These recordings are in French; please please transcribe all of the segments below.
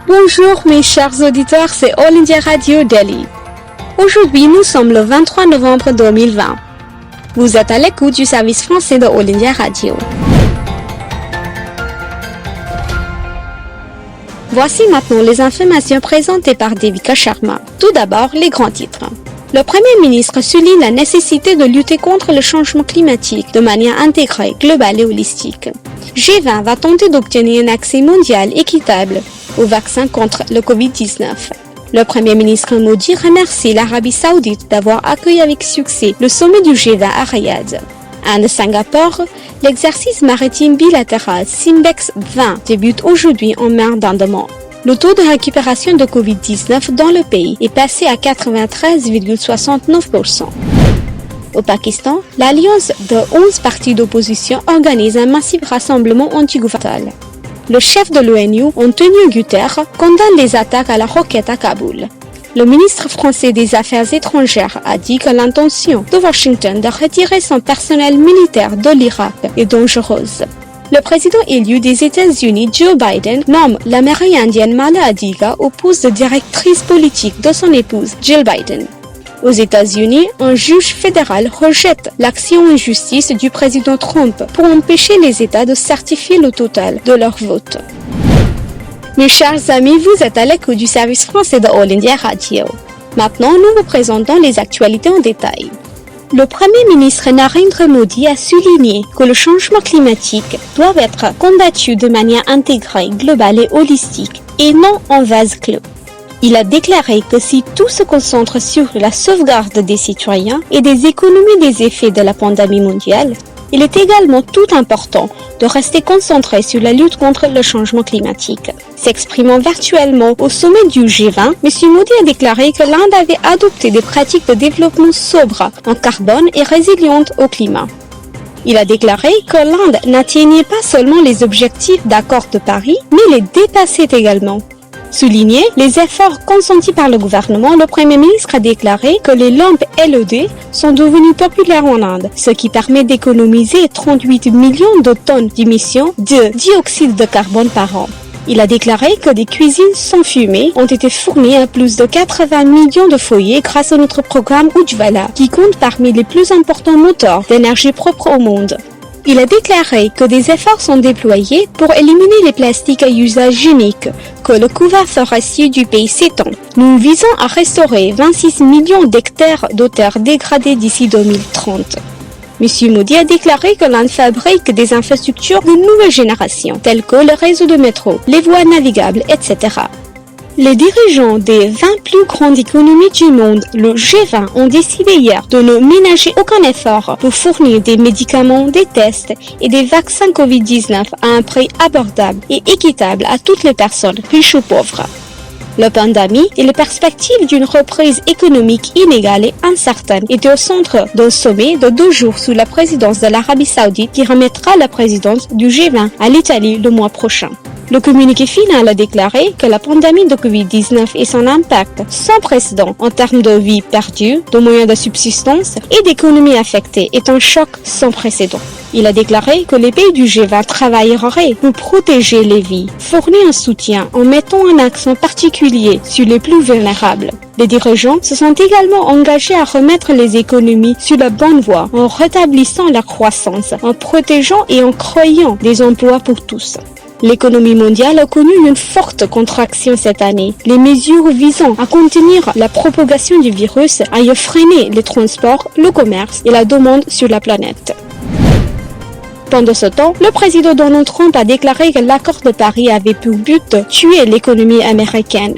Bonjour mes chers auditeurs, c'est All India Radio Delhi. Aujourd'hui, nous sommes le 23 novembre 2020. Vous êtes à l'écoute du service français de All India Radio. Voici maintenant les informations présentées par Devika Sharma. Tout d'abord, les grands titres. Le Premier ministre souligne la nécessité de lutter contre le changement climatique de manière intégrée, globale et holistique. G20 va tenter d'obtenir un accès mondial équitable au vaccin contre le Covid-19. Le Premier ministre Modi remercie l'Arabie Saoudite d'avoir accueilli avec succès le sommet du G20 à Riyad. À Singapour, l'exercice maritime bilatéral Simbex 20 débute aujourd'hui en mer d'Andaman. Le taux de récupération de Covid-19 dans le pays est passé à 93,69%. Au Pakistan, l'alliance de 11 partis d'opposition organise un massif rassemblement anti-gouvernemental. Le chef de l'ONU, Antonio Guterres, condamne les attaques à la roquette à Kaboul. Le ministre français des Affaires étrangères a dit que l'intention de Washington de retirer son personnel militaire de l'Irak est dangereuse. Le président élu des États-Unis, Joe Biden, nomme la mairie indienne Mala Adiga au poste de directrice politique de son épouse, Jill Biden. Aux États-Unis, un juge fédéral rejette l'action en justice du président Trump pour empêcher les États de certifier le total de leur vote. Mes chers amis, vous êtes à l'écoute du service français de All India Radio. Maintenant, nous vous présentons les actualités en détail. Le Premier ministre Narendra Modi a souligné que le changement climatique doit être combattu de manière intégrée, globale et holistique, et non en vase clos. Il a déclaré que si tout se concentre sur la sauvegarde des citoyens et des économies des effets de la pandémie mondiale, il est également tout important de rester concentré sur la lutte contre le changement climatique. S'exprimant virtuellement au sommet du G20, M. Modi a déclaré que l'Inde avait adopté des pratiques de développement sobres en carbone et résilientes au climat. Il a déclaré que l'Inde n'atteignait pas seulement les objectifs d'accord de Paris, mais les dépassait également. Souligné les efforts consentis par le gouvernement, le Premier ministre a déclaré que les lampes LED sont devenues populaires en Inde, ce qui permet d'économiser 38 millions de tonnes d'émissions de dioxyde de carbone par an. Il a déclaré que des cuisines sans fumée ont été fournies à plus de 80 millions de foyers grâce à notre programme Ujjwala, qui compte parmi les plus importants moteurs d'énergie propre au monde. Il a déclaré que des efforts sont déployés pour éliminer les plastiques à usage unique, que le couvert forestier du pays s'étend. Nous visons à restaurer 26 millions d'hectares de terres dégradées d'ici 2030. M. Modi a déclaré que l'Inde fabrique des infrastructures de nouvelle génération, telles que le réseau de métro, les voies navigables, etc. Les dirigeants des 20 plus grandes économies du monde, le G20, ont décidé hier de ne ménager aucun effort pour fournir des médicaments, des tests et des vaccins Covid-19 à un prix abordable et équitable à toutes les personnes, riches ou pauvres. La pandémie et les perspectives d'une reprise économique inégale et incertaine étaient au centre d'un sommet de 2 jours sous la présidence de l'Arabie Saoudite qui remettra la présidence du G20 à l'Italie le mois prochain. Le communiqué final a déclaré que la pandémie de Covid-19 et son impact sans précédent en termes de vies perdues, de moyens de subsistance et d'économies affectées est un choc sans précédent. Il a déclaré que les pays du G20 travailleraient pour protéger les vies, fournir un soutien en mettant un accent particulier sur les plus vulnérables. Les dirigeants se sont également engagés à remettre les économies sur la bonne voie en rétablissant la croissance, en protégeant et en créant des emplois pour tous. L'économie mondiale a connu une forte contraction cette année. Les mesures visant à contenir la propagation du virus ont freiné les transports, le commerce et la demande sur la planète. Pendant ce temps, le président Donald Trump a déclaré que l'accord de Paris avait pour but de tuer l'économie américaine.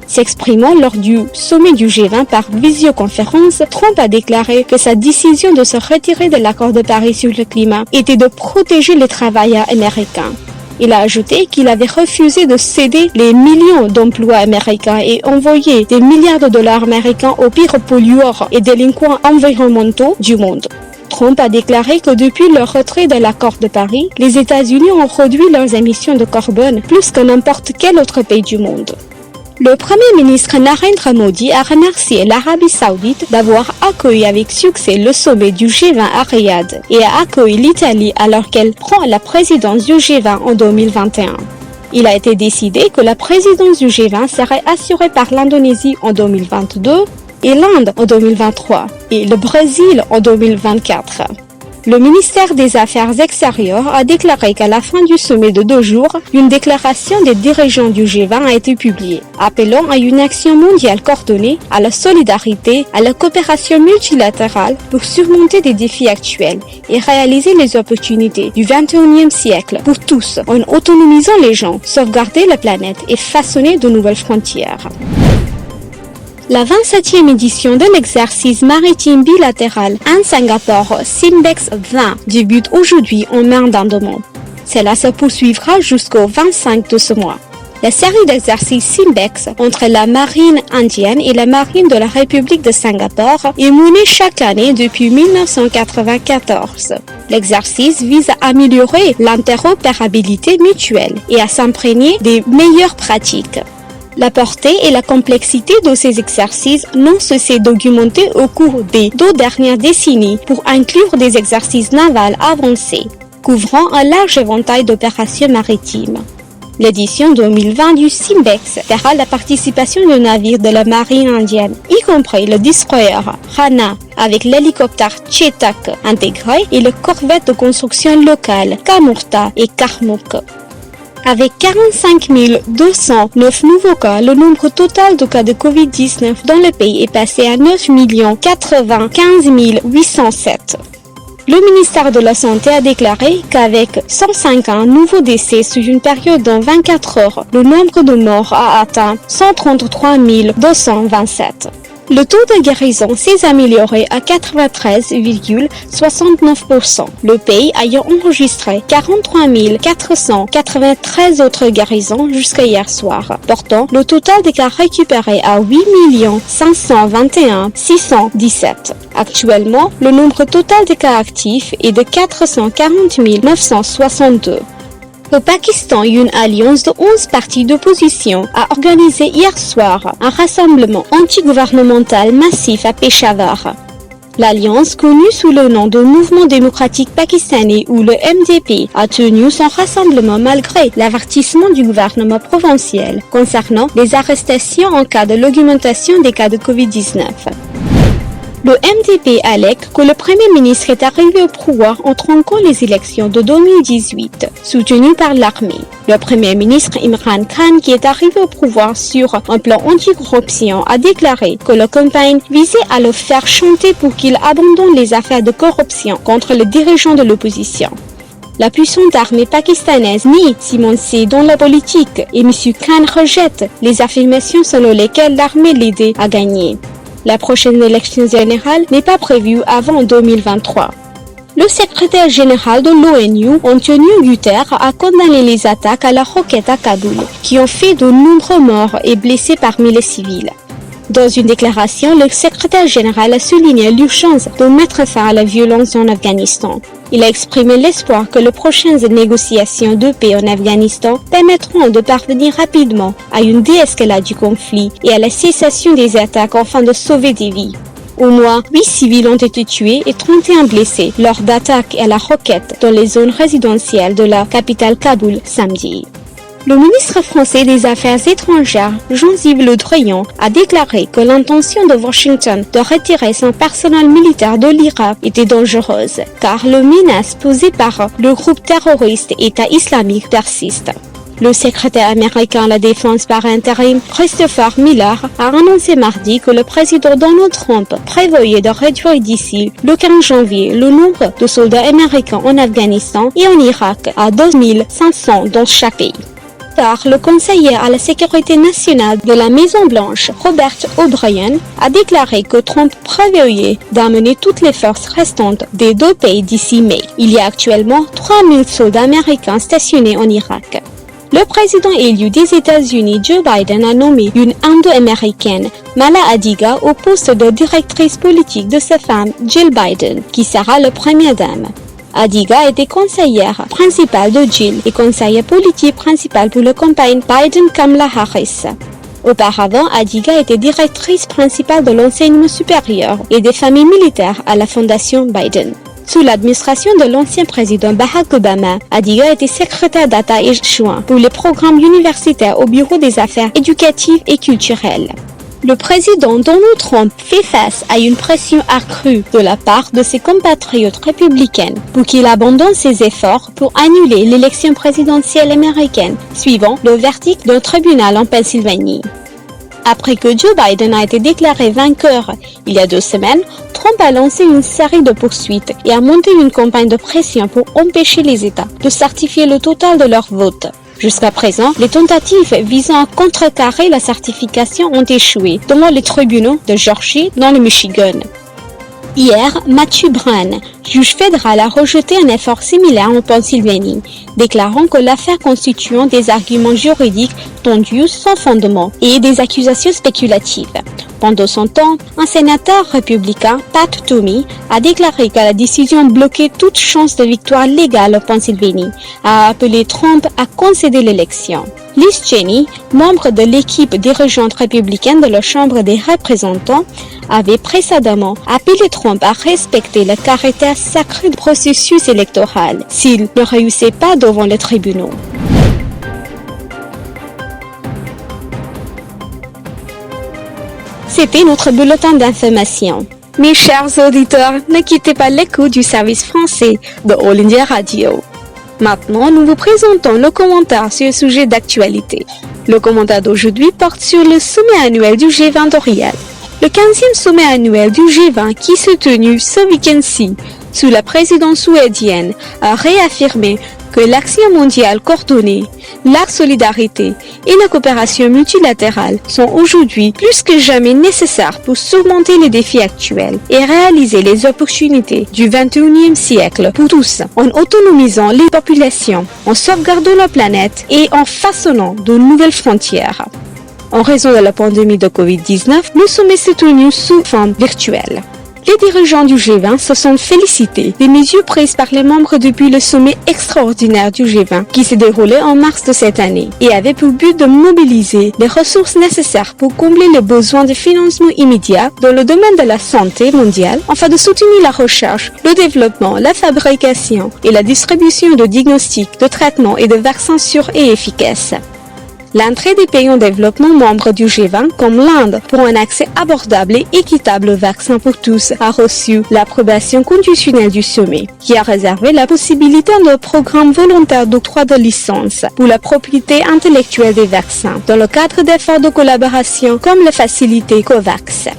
S'exprimant lors du sommet du G20 par visioconférence, Trump a déclaré que sa décision de se retirer de l'accord de Paris sur le climat était de protéger les travailleurs américains. Il a ajouté qu'il avait refusé de céder les millions d'emplois américains et envoyer des milliards de dollars américains aux pires pollueurs et délinquants environnementaux du monde. Trump a déclaré que depuis le retrait de l'accord de Paris, les États-Unis ont réduit leurs émissions de carbone plus que n'importe quel autre pays du monde. Le Premier ministre Narendra Modi a remercié l'Arabie Saoudite d'avoir accueilli avec succès le sommet du G20 à Riyad et a accueilli l'Italie alors qu'elle prend la présidence du G20 en 2021. Il a été décidé que la présidence du G20 serait assurée par l'Indonésie en 2022 et l'Inde en 2023 et le Brésil en 2024. Le ministère des Affaires extérieures a déclaré qu'à la fin du sommet de 2 jours, une déclaration des dirigeants du G20 a été publiée, appelant à une action mondiale coordonnée, à la solidarité, à la coopération multilatérale pour surmonter des défis actuels et réaliser les opportunités du 21e siècle pour tous en autonomisant les gens, sauvegarder la planète et façonner de nouvelles frontières. La 27e édition de l'exercice maritime bilatéral Inde-Singapour Simbex 20 débute aujourd'hui en mer d'Andaman. Cela se poursuivra jusqu'au 25 de ce mois. La série d'exercices Simbex entre la marine indienne et la marine de la République de Singapour est menée chaque année depuis 1994. L'exercice vise à améliorer l'interopérabilité mutuelle et à s'imprégner des meilleures pratiques. La portée et la complexité de ces exercices n'ont cessé d'augmenter au cours des 2 dernières décennies pour inclure des exercices navals avancés, couvrant un large éventail d'opérations maritimes. L'édition 2020 du Simbex verra la participation de navires de la marine indienne, y compris le destroyer Rana avec l'hélicoptère Chetak intégré et le corvette de construction locale Kamurta et Karmuk. Avec 45 209 nouveaux cas, le nombre total de cas de Covid-19 dans le pays est passé à 9 95 807. Le ministère de la Santé a déclaré qu'avec 151 nouveaux décès sur une période de 24 heures, le nombre de morts a atteint 133 227. Le taux de guérison s'est amélioré à 93,69%, le pays ayant enregistré 43 493 autres guérisons jusqu'à hier soir, portant le total des cas récupérés à 8 521 617. Actuellement, le nombre total de cas actifs est de 440 962. Au Pakistan, une alliance de 11 partis d'opposition a organisé hier soir un rassemblement antigouvernemental massif à Peshawar. L'alliance, connue sous le nom de Mouvement démocratique pakistanais ou le MDP, a tenu son rassemblement malgré l'avertissement du gouvernement provincial concernant les arrestations en cas de l'augmentation des cas de Covid-19. Le MDP allègue que le Premier ministre est arrivé au pouvoir en tronquant les élections de 2018, soutenues par l'armée. Le Premier ministre Imran Khan, qui est arrivé au pouvoir sur un plan anti-corruption, a déclaré que la campagne visait à le faire chanter pour qu'il abandonne les affaires de corruption contre les dirigeants de l'opposition. La puissante armée pakistanaise nie s'immiscer dans la politique et M. Khan rejette les affirmations selon lesquelles l'armée l'aidait à gagner. La prochaine élection générale n'est pas prévue avant 2023. Le secrétaire général de l'ONU, Antonio Guterres, a condamné les attaques à la roquette à Kaboul, qui ont fait de nombreux morts et blessés parmi les civils. Dans une déclaration, le secrétaire général a souligné l'urgence de mettre fin à la violence en Afghanistan. Il a exprimé l'espoir que les prochaines négociations de paix en Afghanistan permettront de parvenir rapidement à une déescalade du conflit et à la cessation des attaques afin de sauver des vies. Au moins, 8 civils ont été tués et 31 blessés lors d'attaques à la roquette dans les zones résidentielles de la capitale Kaboul samedi. Le ministre français des Affaires étrangères, Jean-Yves Le Drian, a déclaré que l'intention de Washington de retirer son personnel militaire de l'Irak était dangereuse, car les menaces posées par le groupe terroriste État islamique persistent. Le secrétaire américain à la défense par intérim, Christopher Miller, a annoncé mardi que le président Donald Trump prévoyait de réduire d'ici le 15 janvier le nombre de soldats américains en Afghanistan et en Irak à 2500 dans chaque pays. Car le conseiller à la sécurité nationale de la Maison-Blanche, Robert O'Brien, a déclaré que Trump prévoyait d'amener toutes les forces restantes des 2 pays d'ici mai. Il y a actuellement 3000 soldats américains stationnés en Irak. Le président élu des États-Unis, Joe Biden, a nommé une Indo-américaine, Mala Adiga, au poste de directrice politique de sa femme, Jill Biden, qui sera la première dame. Adiga était conseillère principale de Jill et conseillère politique principale pour la campagne Biden-Kamala Harris. Auparavant, Adiga était directrice principale de l'enseignement supérieur et des familles militaires à la Fondation Biden. Sous l'administration de l'ancien président Barack Obama, Adiga était secrétaire d'État adjoint pour les programmes universitaires au Bureau des affaires éducatives et culturelles. Le président Donald Trump fait face à une pression accrue de la part de ses compatriotes républicains pour qu'il abandonne ses efforts pour annuler l'élection présidentielle américaine, suivant le verdict d'un tribunal en Pennsylvanie. Après que Joe Biden a été déclaré vainqueur il y a 2 semaines, Trump a lancé une série de poursuites et a monté une campagne de pression pour empêcher les États de certifier le total de leur vote. Jusqu'à présent, les tentatives visant à contrecarrer la certification ont échoué, devant les tribunaux de Georgie dans le Michigan. Hier, Matthew Brown, juge fédéral, a rejeté un effort similaire en Pennsylvanie, déclarant que l'affaire constituant des arguments juridiques tendus sans fondement et des accusations spéculatives. Pendant son temps, un sénateur républicain, Pat Toomey, a déclaré que la décision bloquait toute chance de victoire légale en Pennsylvanie, a appelé Trump à concéder l'élection. Liz Cheney, membre de l'équipe dirigeante républicaine de la Chambre des représentants, avait précédemment appelé Trump à respecter le caractère sacré du processus électoral s'il ne réussit pas devant les tribunaux. C'était notre bulletin d'information. Mes chers auditeurs, ne quittez pas l'écoute du service français de All India Radio. Maintenant, nous vous présentons le commentaire sur le sujet d'actualité. Le commentaire d'aujourd'hui porte sur le sommet annuel du G20 d'Oriel. Le 15e sommet annuel du G20 qui s'est tenu ce week-end-ci sous la présidence suédienne a réaffirmé que l'action mondiale coordonnée, la solidarité et la coopération multilatérale sont aujourd'hui plus que jamais nécessaires pour surmonter les défis actuels et réaliser les opportunités du 21e siècle pour tous, en autonomisant les populations, en sauvegardant la planète et en façonnant de nouvelles frontières. En raison de la pandémie de Covid-19, le sommet s'est tenu sous forme virtuelle. Les dirigeants du G20 se sont félicités des mesures prises par les membres depuis le sommet extraordinaire du G20 qui s'est déroulé en mars de cette année et avait pour but de mobiliser les ressources nécessaires pour combler les besoins de financement immédiat dans le domaine de la santé mondiale afin de soutenir la recherche, le développement, la fabrication et la distribution de diagnostics, de traitements et de vaccins sûrs et efficaces. L'entrée des pays en développement membres du G20, comme l'Inde, pour un accès abordable et équitable aux vaccins pour tous, a reçu l'approbation conditionnelle du sommet, qui a réservé la possibilité d'un programme volontaire d'octroi de licence pour la propriété intellectuelle des vaccins, dans le cadre d'efforts de collaboration comme la facilité COVAX.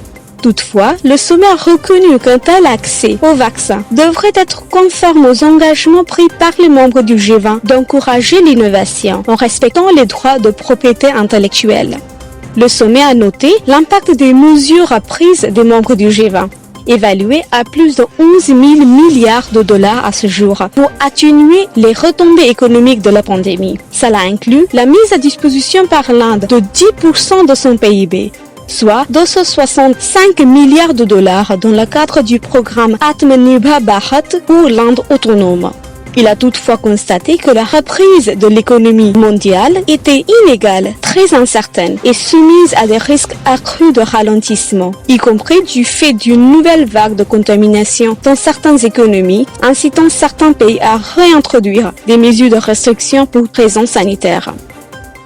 Toutefois, le sommet a reconnu qu'un tel accès aux vaccins devrait être conforme aux engagements pris par les membres du G20 d'encourager l'innovation en respectant les droits de propriété intellectuelle. Le sommet a noté l'impact des mesures prises des membres du G20, évalué à plus de 11 000 milliards de dollars à ce jour, pour atténuer les retombées économiques de la pandémie. Cela inclut la mise à disposition par l'Inde de 10% de son PIB, soit 265 milliards de dollars dans le cadre du programme Atmanirbhar Bharat pour l'Inde autonome. Il a toutefois constaté que la reprise de l'économie mondiale était inégale, très incertaine et soumise à des risques accrus de ralentissement, y compris du fait d'une nouvelle vague de contamination dans certaines économies, incitant certains pays à réintroduire des mesures de restriction pour raisons sanitaires.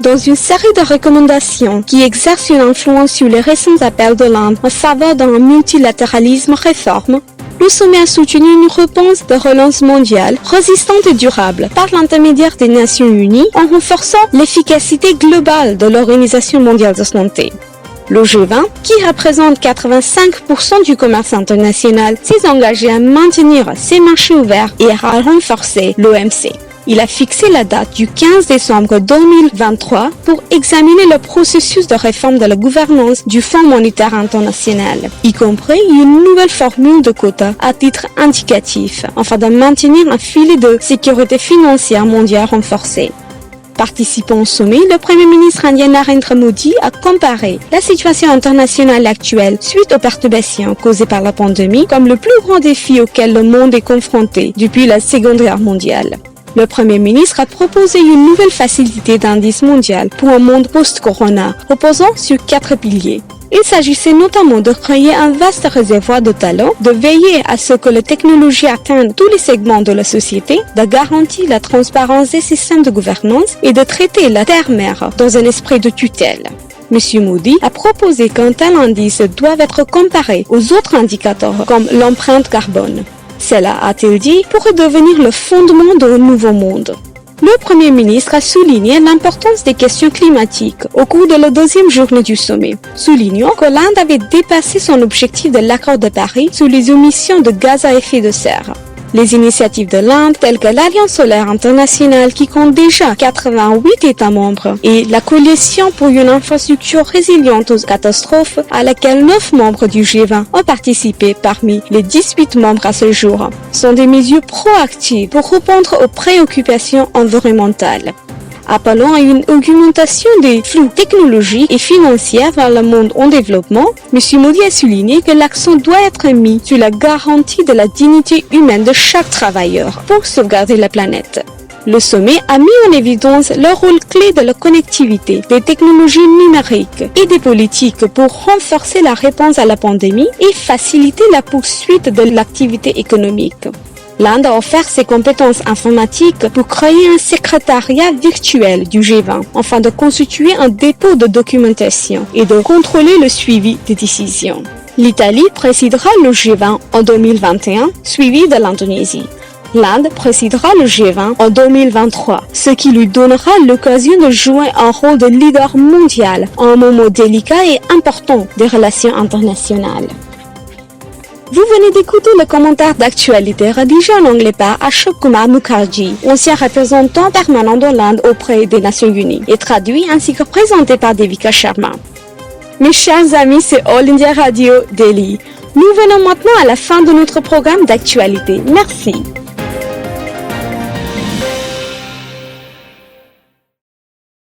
Dans une série de recommandations qui exercent une influence sur les récents appels de l'Inde en faveur d'un multilatéralisme réforme, le sommet a soutenu une réponse de relance mondiale résistante et durable par l'intermédiaire des Nations Unies en renforçant l'efficacité globale de l'Organisation mondiale de la santé. Le G20, qui représente 85% du commerce international, s'est engagé à maintenir ses marchés ouverts et à renforcer l'OMC. Il a fixé la date du 15 décembre 2023 pour examiner le processus de réforme de la gouvernance du Fonds monétaire international, y compris une nouvelle formule de quotas à titre indicatif, afin de maintenir un filet de sécurité financière mondiale renforcé. Participant au sommet, le Premier ministre indien Narendra Modi a comparé la situation internationale actuelle suite aux perturbations causées par la pandémie comme le plus grand défi auquel le monde est confronté depuis la Seconde Guerre mondiale. Le Premier ministre a proposé une nouvelle facilité d'indice mondial pour un monde post-corona, reposant sur 4 piliers. Il s'agissait notamment de créer un vaste réservoir de talents, de veiller à ce que les technologies atteignent tous les segments de la société, de garantir la transparence des systèmes de gouvernance et de traiter la terre-mère dans un esprit de tutelle. M. Modi a proposé qu'un tel indice doive être comparé aux autres indicateurs comme l'empreinte carbone. Cela, a-t-il dit, pourrait devenir le fondement d'un nouveau monde. Le Premier ministre a souligné l'importance des questions climatiques au cours de la deuxième journée du sommet, soulignant que l'Inde avait dépassé son objectif de l'accord de Paris sur les émissions de gaz à effet de serre. Les initiatives de l'Inde, telles que l'Alliance solaire internationale qui compte déjà 88 États membres et la coalition pour une infrastructure résiliente aux catastrophes à laquelle 9 membres du G20 ont participé parmi les 18 membres à ce jour, sont des mesures proactives pour répondre aux préoccupations environnementales. Appelant à une augmentation des flux technologiques et financiers vers le monde en développement, M. Modi a souligné que l'accent doit être mis sur la garantie de la dignité humaine de chaque travailleur pour sauvegarder la planète. Le sommet a mis en évidence le rôle clé de la connectivité, des technologies numériques et des politiques pour renforcer la réponse à la pandémie et faciliter la poursuite de l'activité économique. L'Inde a offert ses compétences informatiques pour créer un secrétariat virtuel du G20 afin de constituer un dépôt de documentation et de contrôler le suivi des décisions. L'Italie présidera le G20 en 2021, suivi de l'Indonésie. L'Inde présidera le G20 en 2023, ce qui lui donnera l'occasion de jouer un rôle de leader mondial à un moment délicat et important des relations internationales. Vous venez d'écouter le commentaire d'actualité rédigé en anglais par Ashok Kumar Mukherjee, ancien représentant permanent de l'Inde auprès des Nations Unies, et traduit ainsi que présenté par Devika Sharma. Mes chers amis, c'est All India Radio Delhi. Nous venons maintenant à la fin de notre programme d'actualité. Merci.